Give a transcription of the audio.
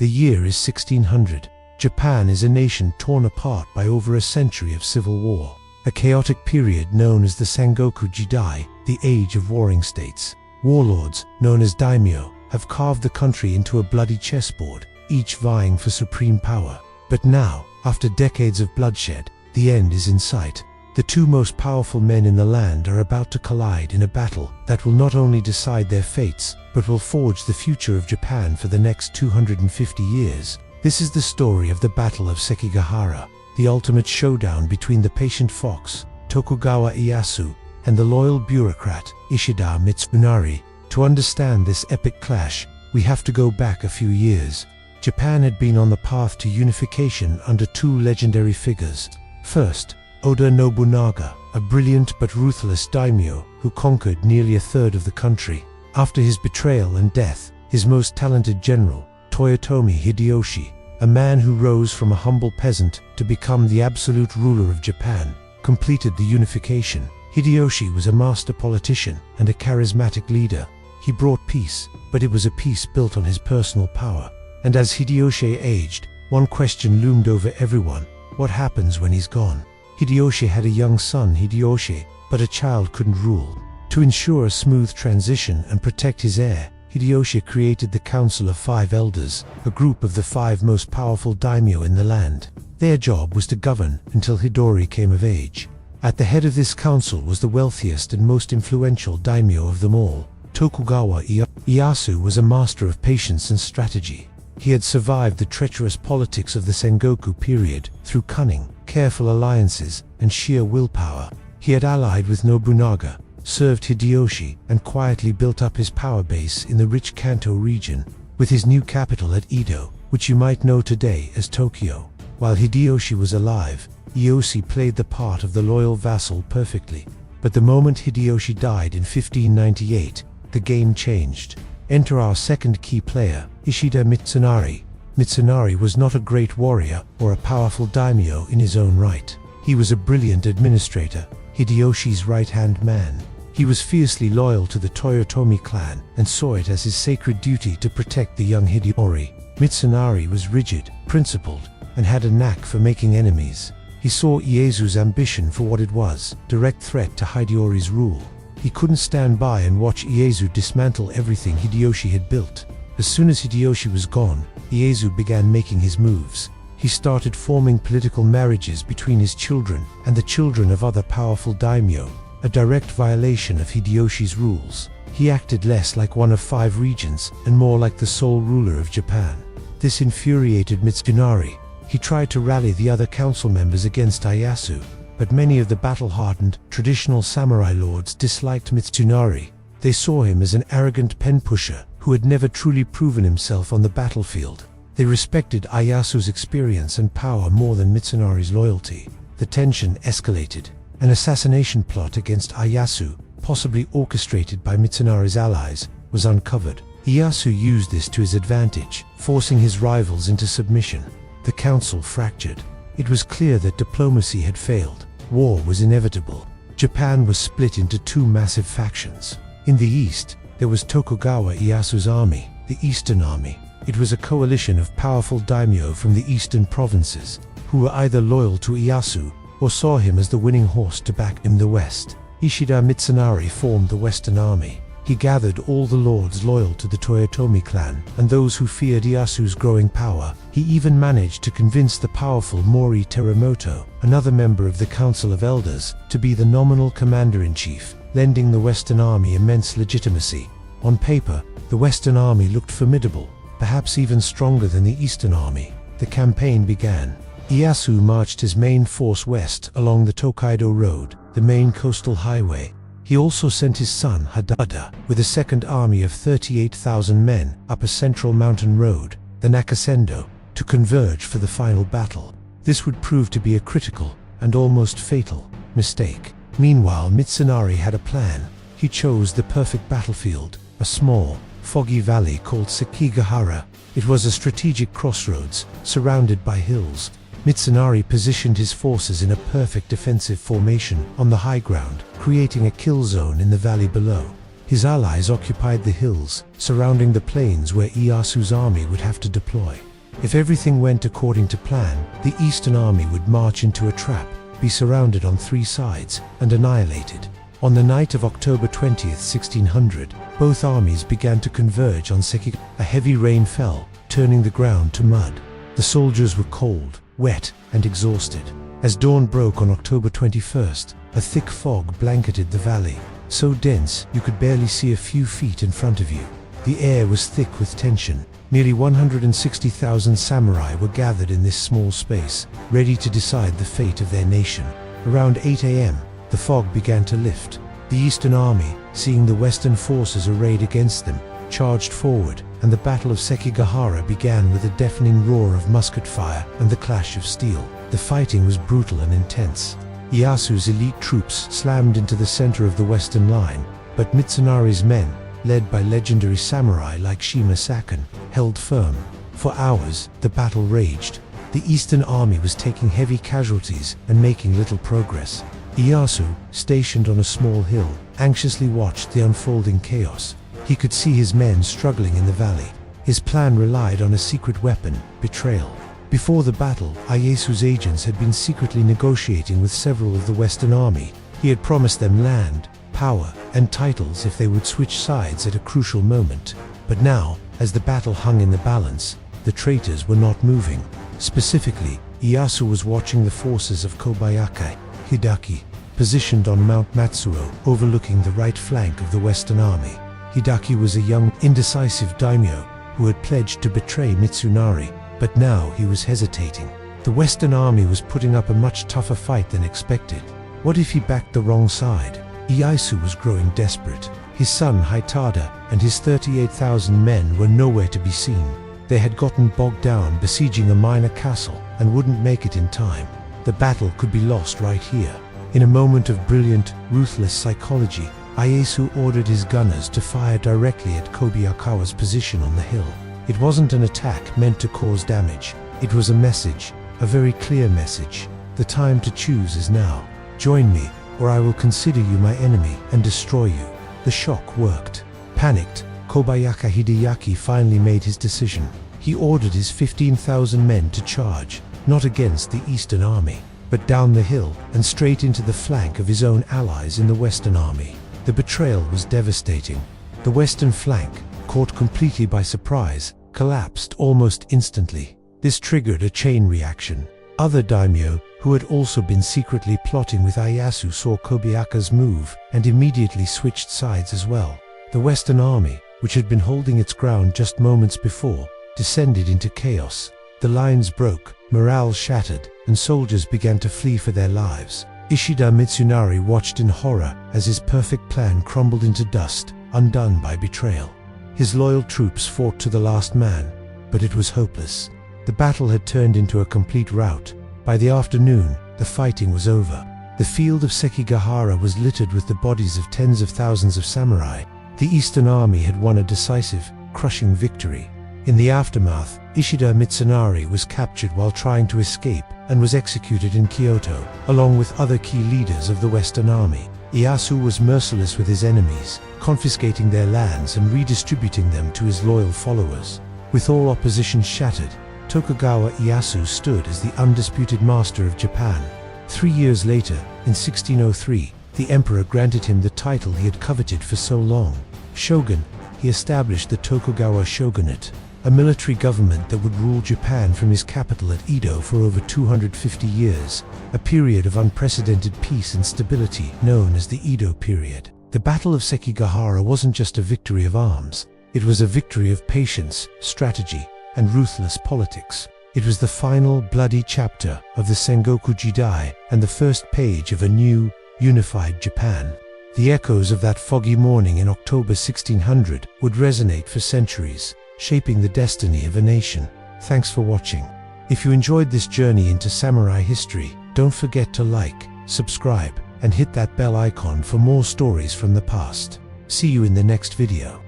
The year is 1600. Japan is a nation torn apart by over a century of civil war, a chaotic period known as the Sengoku Jidai, the Age of Warring States. Warlords, known as daimyo, have carved the country into a bloody chessboard, each vying for supreme power. But now, after decades of bloodshed, the end is in sight. The two most powerful men in the land are about to collide in a battle that will not only decide their fates, but will forge the future of Japan for the next 250 years. This is the story of the Battle of Sekigahara, the ultimate showdown between the patient fox, Tokugawa Ieyasu, and the loyal bureaucrat, Ishida Mitsunari. To understand this epic clash, we have to go back a few years. Japan had been on the path to unification under two legendary figures. First, Oda Nobunaga, a brilliant but ruthless daimyo who conquered nearly a third of the country. After his betrayal and death, his most talented general, Toyotomi Hideyoshi, a man who rose from a humble peasant to become the absolute ruler of Japan, completed the unification. Hideyoshi was a master politician and a charismatic leader. He brought peace, but it was a peace built on his personal power. And as Hideyoshi aged, one question loomed over everyone: what happens when he's gone? Hideyoshi had a young son, Hideyoshi, but a child couldn't rule. To ensure a smooth transition and protect his heir, Hideyoshi created the Council of Five Elders, a group of the five most powerful daimyo in the land. Their job was to govern until Hidori came of age. At the head of this council was the wealthiest and most influential daimyo of them all, Tokugawa Ieyasu. Ieyasu was a master of patience and strategy. He had survived the treacherous politics of the Sengoku period through cunning, careful alliances, and sheer willpower. He had allied with Nobunaga, served Hideyoshi, and quietly built up his power base in the rich Kanto region, with his new capital at Edo, which you might know today as Tokyo. While Hideyoshi was alive, Ieyasu played the part of the loyal vassal perfectly. But the moment Hideyoshi died in 1598, the game changed. Enter our second key player, Ishida Mitsunari. Mitsunari was not a great warrior or a powerful daimyo in his own right. He was a brilliant administrator, Hideyoshi's right-hand man. He was fiercely loyal to the Toyotomi clan and saw it as his sacred duty to protect the young Hideyori. Mitsunari was rigid, principled, and had a knack for making enemies. He saw Ieyasu's ambition for what it was, direct threat to Hideyori's rule. He couldn't stand by and watch Ieyasu dismantle everything Hideyoshi had built. As soon as Hideyoshi was gone, Ieyasu began making his moves. He started forming political marriages between his children and the children of other powerful daimyo, a direct violation of Hideyoshi's rules. He acted less like one of five regents and more like the sole ruler of Japan. This infuriated Mitsunari. He tried to rally the other council members against Ieyasu, but many of the battle-hardened, traditional samurai lords disliked Mitsunari. They saw him as an arrogant pen-pusher who had never truly proven himself on the battlefield. They respected Ieyasu's experience and power more than Mitsunari's loyalty. The tension escalated. An assassination plot against Ieyasu, possibly orchestrated by Mitsunari's allies, was uncovered. Ieyasu used this to his advantage, forcing his rivals into submission. The council fractured. It was clear that diplomacy had failed. War was inevitable. Japan was split into two massive factions. In the east, there was Tokugawa Ieyasu's army, the Eastern Army. It was a coalition of powerful daimyo from the eastern provinces, who were either loyal to Ieyasu or saw him as the winning horse to back in the west. Ishida Mitsunari formed the Western Army. He gathered all the lords loyal to the Toyotomi clan and those who feared Ieyasu's growing power. He even managed to convince the powerful Mori Teramoto, another member of the Council of Elders, to be the nominal commander-in-chief, lending the Western Army immense legitimacy. On paper, the Western Army looked formidable, perhaps even stronger than the Eastern Army. The campaign began. Ieyasu marched his main force west along the Tokaido Road, the main coastal highway. He also sent his son Hadada with a second army of 38,000 men up a central mountain road, the Nakasendo, to converge for the final battle. This would prove to be a critical and almost fatal mistake. Meanwhile, Mitsunari had a plan. He chose the perfect battlefield, a small, foggy valley called Sekigahara. It was a strategic crossroads, surrounded by hills. Mitsunari positioned his forces in a perfect defensive formation on the high ground, creating a kill zone in the valley below. His allies occupied the hills, surrounding the plains where Ieyasu's army would have to deploy. If everything went according to plan, the Eastern Army would march into a trap, be surrounded on 3 sides, and annihilated. On the night of October 20th, 1600, both armies began to converge on Sekigahara. A heavy rain fell, turning the ground to mud. The soldiers were cold, wet, and exhausted. As dawn broke on October 21st, a thick fog blanketed the valley, so dense you could barely see a few feet in front of you. The air was thick with tension. Nearly 160,000 samurai were gathered in this small space, ready to decide the fate of their nation. Around 8 a.m., the fog began to lift. The Eastern Army, seeing the Western forces arrayed against them, charged forward, and the Battle of Sekigahara began with a deafening roar of musket fire and the clash of steel. The fighting was brutal and intense. Ieyasu's elite troops slammed into the center of the Western line, but Mitsunari's men, led by legendary samurai like Shima Saken, held firm. For hours, the battle raged. The Eastern Army was taking heavy casualties and making little progress. Ieyasu, stationed on a small hill, anxiously watched the unfolding chaos. He could see his men struggling in the valley. His plan relied on a secret weapon, betrayal. Before the battle, Ieyasu's agents had been secretly negotiating with several of the Western Army. He had promised them land, power, and titles if they would switch sides at a crucial moment. But now, as the battle hung in the balance, the traitors were not moving. Specifically, Ieyasu was watching the forces of Kobayaka Hidaki, positioned on Mount Matsuo, overlooking the right flank of the Western Army. Hidaki was a young, indecisive daimyo who had pledged to betray Mitsunari, but now he was hesitating. The Western Army was putting up a much tougher fight than expected. What if he backed the wrong side? Ieyasu was growing desperate. His son Haitada and his 38,000 men were nowhere to be seen. They had gotten bogged down besieging a minor castle and wouldn't make it in time. The battle could be lost right here. In a moment of brilliant, ruthless psychology, Ieyasu ordered his gunners to fire directly at Kobayaka's position on the hill. It wasn't an attack meant to cause damage. It was a message, a very clear message. The time to choose is now. Join me, or I will consider you my enemy and destroy you. The shock worked. Panicked, Kobayaka Hideyaki finally made his decision. He ordered his 15,000 men to charge, not against the Eastern Army, but down the hill and straight into the flank of his own allies in the Western Army. The betrayal was devastating. The Western flank, caught completely by surprise, collapsed almost instantly. This triggered a chain reaction. Other daimyo, who had also been secretly plotting with Ieyasu, saw Kobayaka's move and immediately switched sides as well. The Western Army, which had been holding its ground just moments before, descended into chaos. The lines broke, morale shattered, and soldiers began to flee for their lives. Ishida Mitsunari watched in horror as his perfect plan crumbled into dust, undone by betrayal. His loyal troops fought to the last man, but it was hopeless. The battle had turned into a complete rout. By the afternoon, the fighting was over. The field of Sekigahara was littered with the bodies of tens of thousands of samurai. The Eastern Army had won a decisive, crushing victory. In the aftermath, Ishida Mitsunari was captured while trying to escape and was executed in Kyoto, along with other key leaders of the Western Army. Ieyasu was merciless with his enemies, confiscating their lands and redistributing them to his loyal followers. With all opposition shattered, Tokugawa Ieyasu stood as the undisputed master of Japan. 3 years later, in 1603, the emperor granted him the title he had coveted for so long. Shogun, he established the Tokugawa shogunate, a military government that would rule Japan from his capital at Edo for over 250 years, a period of unprecedented peace and stability known as the Edo period. The Battle of Sekigahara wasn't just a victory of arms, it was a victory of patience, strategy, and ruthless politics. It was the final, bloody chapter of the Sengoku Jidai and the first page of a new, unified Japan. The echoes of that foggy morning in October 1600 would resonate for centuries, shaping the destiny of a nation. Thanks for watching. If you enjoyed this journey into samurai history, don't forget to like, subscribe, and hit that bell icon for more stories from the past. See you in the next video.